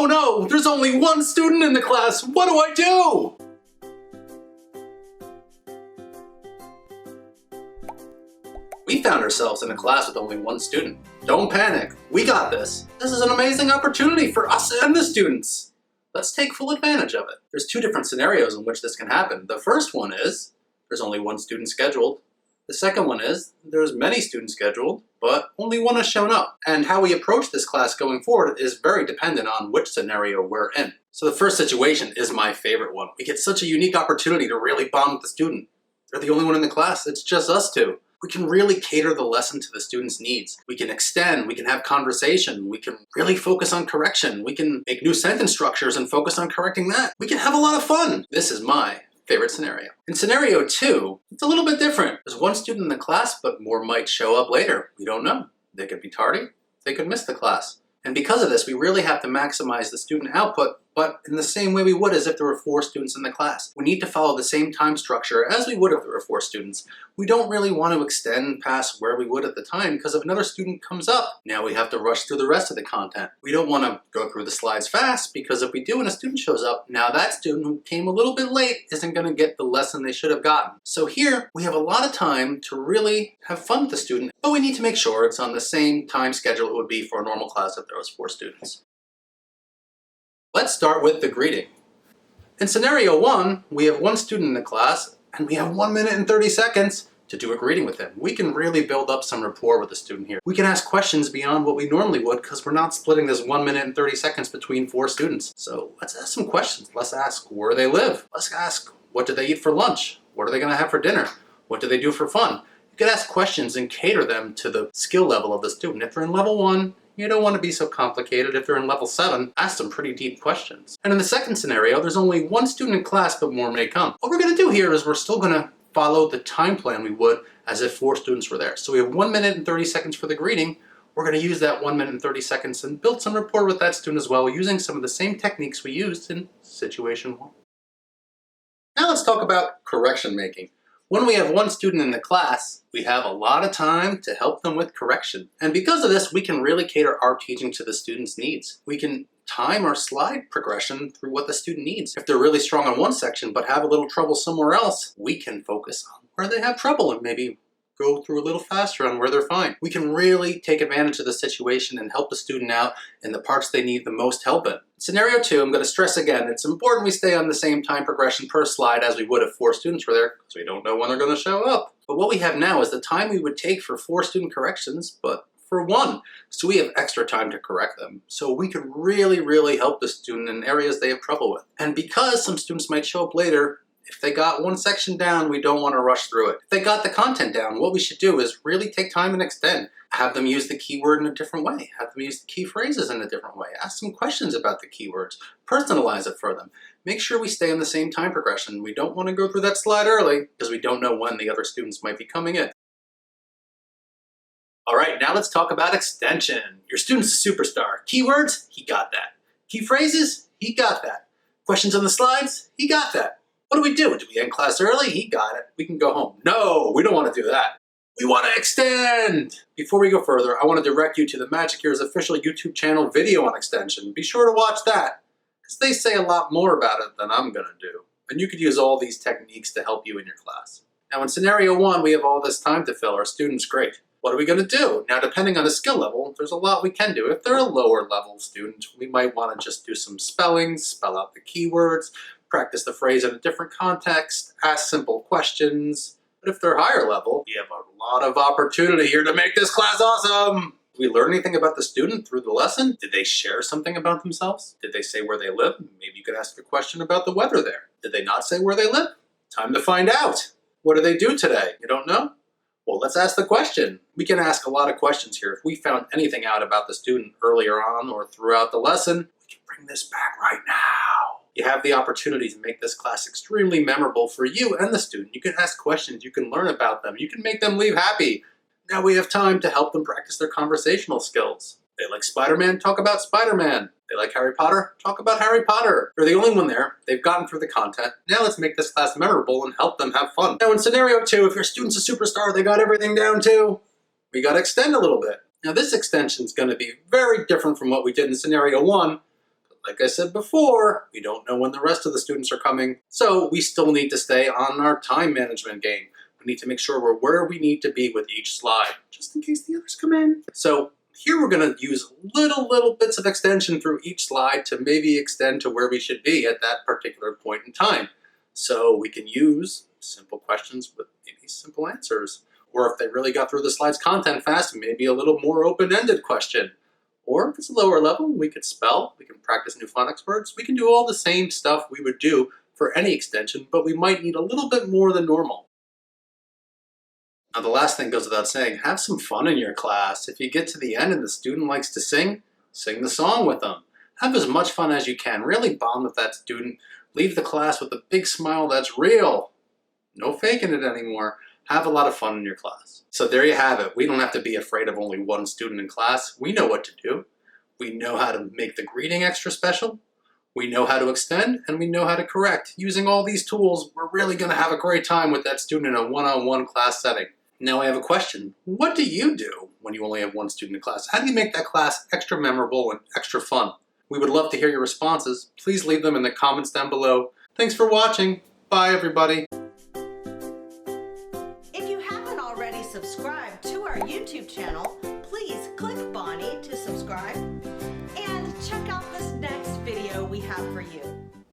Oh no, there's only one student in the class. What do I do? We found ourselves in a class with only one student. Don't panic, we got this. This is an amazing opportunity for us and the students. Let's take full advantage of it. There's two different scenarios in which this can happen. The first one is, there's only one student scheduled. The second one is, there's many students scheduled, but only one has shown up. And how we approach this class going forward is very dependent on which scenario we're in. So the first situation is my favorite one. We get such a unique opportunity to really bond with the student. They're the only one in the class, it's just us two. We can really cater the lesson to the student's needs. We can extend, we can have conversation, we can really focus on correction, we can make new sentence structures and focus on correcting that. We can have a lot of fun. This is my favorite scenario. In scenario 2, it's a little bit different. There's one student in the class, but more might show up later. We don't know. They could be tardy, they could miss the class. And because of this, we really have to maximize the student output, but in the same way we would as if there were 4 students in the class. We need to follow the same time structure as we would if there were 4 students. We don't really want to extend past where we would at the time, because if another student comes up, now we have to rush through the rest of the content. We don't want to go through the slides fast, because if we do and a student shows up, now that student who came a little bit late isn't going to get the lesson they should have gotten. So here, we have a lot of time to really have fun with the student, but we need to make sure it's on the same time schedule it would be for a normal class if there was 4 students. Let's start with the greeting. In scenario 1, we have one student in the class, and we have 1 minute and 30 seconds to do a greeting with them. We can really build up some rapport with the student here. We can ask questions beyond what we normally would because we're not splitting this 1 minute and 30 seconds between 4 students. So let's ask some questions. Let's ask where they live. Let's ask what do they eat for lunch? What are they going to have for dinner? What do they do for fun? You can ask questions and cater them to the skill level of the student. If they're in level 1, you don't want to be so complicated. If they're in level 7, ask some pretty deep questions. And in the second scenario, there's only one student in class, but more may come. What we're going to do here is we're still going to follow the time plan we would as if 4 students were there. So we have 1 minute and 30 seconds for the greeting. We're going to use that 1 minute and 30 seconds and build some rapport with that student as well, using some of the same techniques we used in situation 1. Now let's talk about correction making. When we have one student in the class, we have a lot of time to help them with correction. And because of this, we can really cater our teaching to the student's needs. We can time our slide progression through what the student needs. If they're really strong on one section but have a little trouble somewhere else, we can focus on where they have trouble and maybe go through a little faster on where they're fine. We can really take advantage of the situation and help the student out in the parts they need the most help in. Scenario 2, I'm going to stress again, it's important we stay on the same time progression per slide as we would if 4 students were there, because we don't know when they're going to show up. But what we have now is the time we would take for 4 student corrections, but for 1. So we have extra time to correct them. So we can really help the student in areas they have trouble with. And because some students might show up later, if they got one section down, we don't want to rush through it. If they got the content down, what we should do is really take time and extend. Have them use the keyword in a different way. Have them use the key phrases in a different way. Ask some questions about the keywords. Personalize it for them. Make sure we stay on the same time progression. We don't want to go through that slide early because we don't know when the other students might be coming in. All right, now let's talk about extension. Your student's a superstar. Keywords, he got that. Key phrases, he got that. Questions on the slides, he got that. What do we do? Do we end class early? He got it. We can go home. No, we don't want to do that. We want to extend. Before we go further, I want to direct you to the Magic Years official YouTube channel video on extension. Be sure to watch that, because they say a lot more about it than I'm going to do. And you could use all these techniques to help you in your class. Now in scenario 1, we have all this time to fill. Our student's great. What are we going to do? Now depending on the skill level, there's a lot we can do. If they're a lower level student, we might want to just do some spellings, spell out the keywords, practice the phrase in a different context, ask simple questions. But if they're higher level, we have a lot of opportunity here to make this class awesome. Did we learn anything about the student through the lesson? Did they share something about themselves? Did they say where they live? Maybe you could ask a question about the weather there. Did they not say where they live? Time to find out. What do they do today? You don't know? Well, let's ask the question. We can ask a lot of questions here. If we found anything out about the student earlier on or throughout the lesson, we can bring this back right now. You have the opportunity to make this class extremely memorable for you and the student. You can ask questions, you can learn about them, you can make them leave happy. Now we have time to help them practice their conversational skills. They like Spider-Man, talk about Spider-Man. They like Harry Potter, talk about Harry Potter. They're the only one there, they've gotten through the content. Now let's make this class memorable and help them have fun. Now in scenario 2, if your student's a superstar, they got everything down too, we gotta extend a little bit. Now this extension is gonna be very different from what we did in scenario 1. like I said before, we don't know when the rest of the students are coming, so we still need to stay on our time management game. We need to make sure we're where we need to be with each slide, just in case the others come in. So here we're going to use little bits of extension through each slide to maybe extend to where we should be at that particular point in time. So we can use simple questions with maybe simple answers. Or if they really got through the slide's content fast, maybe a little more open-ended question. Or if it's a lower level, we could spell, we can practice new phonics words, we can do all the same stuff we would do for any extension, but we might need a little bit more than normal. Now the last thing goes without saying, have some fun in your class. If you get to the end and the student likes to sing the song with them. Have as much fun as you can. Really bond with that student. Leave the class with a big smile that's real. No faking it anymore. Have a lot of fun in your class. So there you have it. We don't have to be afraid of only one student in class. We know what to do. We know how to make the greeting extra special. We know how to extend, and we know how to correct. Using all these tools, we're really going to have a great time with that student in a one-on-one class setting. Now I have a question. What do you do when you only have one student in class? How do you make that class extra memorable and extra fun? We would love to hear your responses. Please leave them in the comments down below. Thanks for watching. Bye, everybody. If you haven't already subscribed to our YouTube channel, please click Bonnie to subscribe and check out this next video we have for you.